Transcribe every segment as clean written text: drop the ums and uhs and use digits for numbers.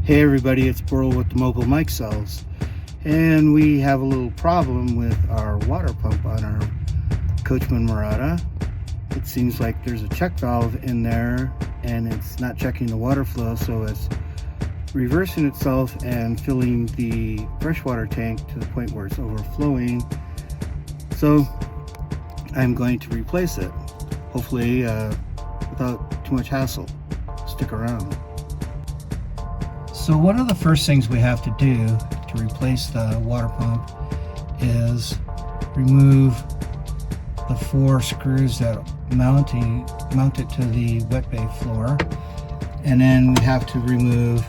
Hey everybody, it's Burl with the mobile mic cells, and we have a little problem with our water pump on our Coachman Murata. It seems like there's a check valve in there and it's not checking the water flow, so it's reversing itself and filling the freshwater tank to the point where it's overflowing. So I'm going to replace it, hopefully without too much hassle. Stick around. So one of the first things we have to do to replace the water pump is remove the 4 screws that mount it to the wet bay floor, and then we have to remove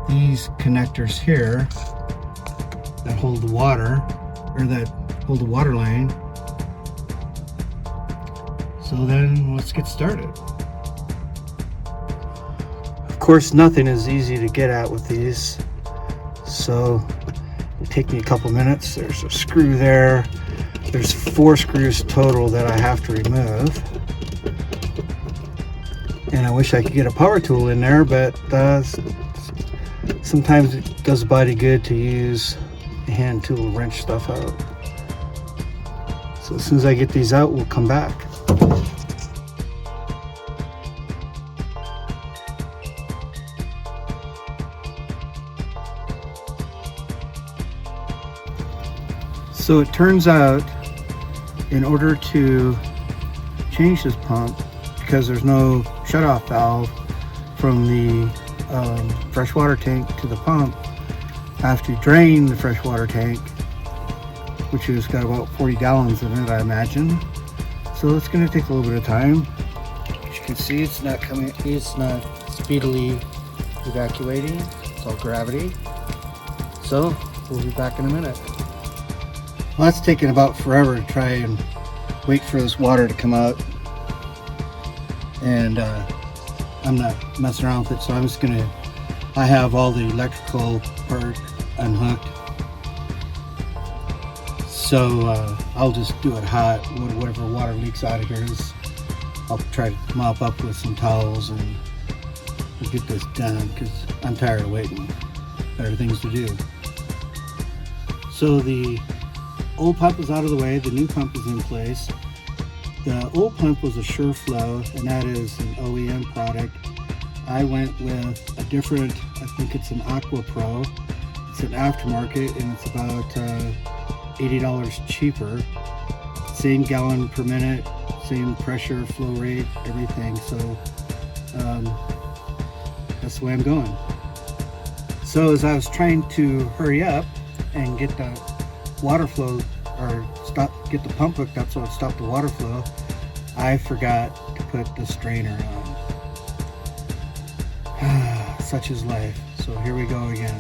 these connectors here that hold the water, or that hold the water line. So then let's get started. Of course, nothing is easy to get at with these, so it'll take me a couple minutes. There's a screw there. There's 4 screws total that I have to remove, and I wish I could get a power tool in there, but sometimes it does a body good to use a hand tool to wrench stuff out. So as soon as I get these out, we'll come back. So it turns out, in order to change this pump, because there's no shutoff valve from the freshwater tank to the pump, I have to drain the freshwater tank, which has got about 40 gallons in it, I imagine. So it's going to take a little bit of time. As you can see, it's not speedily evacuating. It's all gravity. So we'll be back in a minute. Well, that's taking about forever to try and wait for this water to come out, and I'm not messing around with it, so I'm just gonna, I have all the electrical part unhooked, so I'll just do it hot. Whatever water leaks out of here is, I'll try to mop up with some towels and we'll get this done, because I'm tired of waiting. Better things to do. So the old pump is out of the way, the new pump is in place. The old pump was a SureFlow, and that is an OEM product. I went with a different, I think it's an Aqua Pro. It's an aftermarket, and it's about $80 cheaper. Same gallon per minute, same pressure, flow rate, everything. So that's the way I'm going. So as I was trying to hurry up and get the water flow, or get the pump hooked up so it stopped the water flow, I forgot to put the strainer on. Such is life. So here we go again.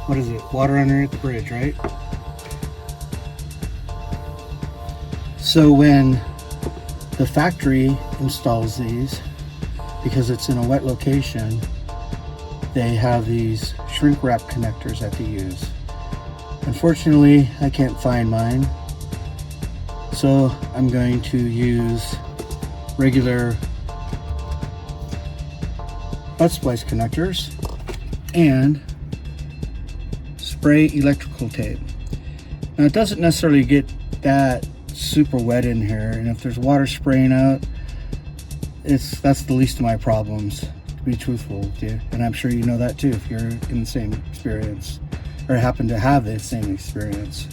What is it? Water underneath the bridge, right? So when the factory installs these, because it's in a wet location, they have these shrink wrap connectors that they use. Unfortunately, I can't find mine, so I'm going to use regular butt splice connectors and spray electrical tape. Now, it doesn't necessarily get that super wet in here, and if there's water spraying out, that's the least of my problems, to be truthful with you. And I'm sure you know that too if you're in the same experience, or happen to have the same experience.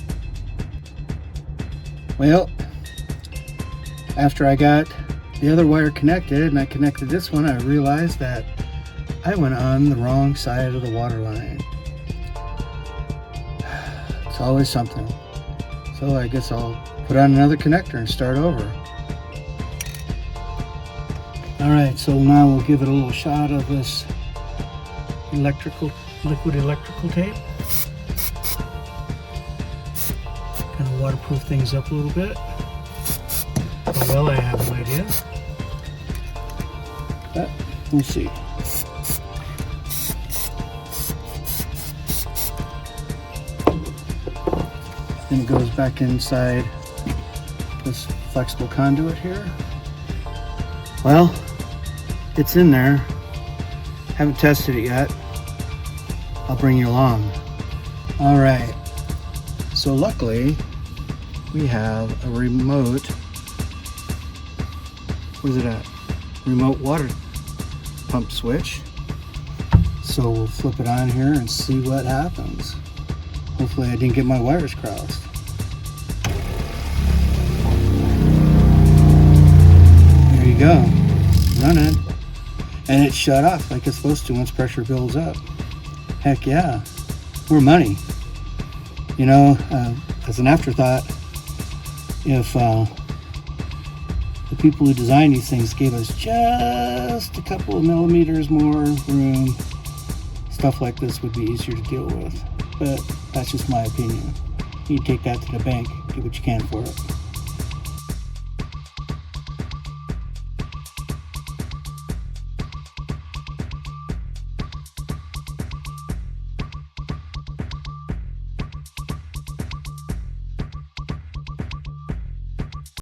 Well, after I got the other wire connected and I connected this one, I realized that I went on the wrong side of the water line. It's always something. So I guess I'll put on another connector and start over. Alright, so now we'll give it a little shot of this liquid electrical tape. Kind of waterproof things up a little bit. Well, I have no idea. But we'll see. Then it goes back inside this flexible conduit here. Well, it's in there. Haven't tested it yet. I'll bring you along. All right. So luckily, we have a remote. Where's it at? Remote water pump switch. So we'll flip it on here and see what happens. Hopefully I didn't get my wires crossed. There you go. Running. And it shut off like it's supposed to once pressure builds up. Heck yeah. More money. You know, as an afterthought, if the people who designed these things gave us just a couple of millimeters more room, stuff like this would be easier to deal with. But that's just my opinion. You take that to the bank, get what you can for it.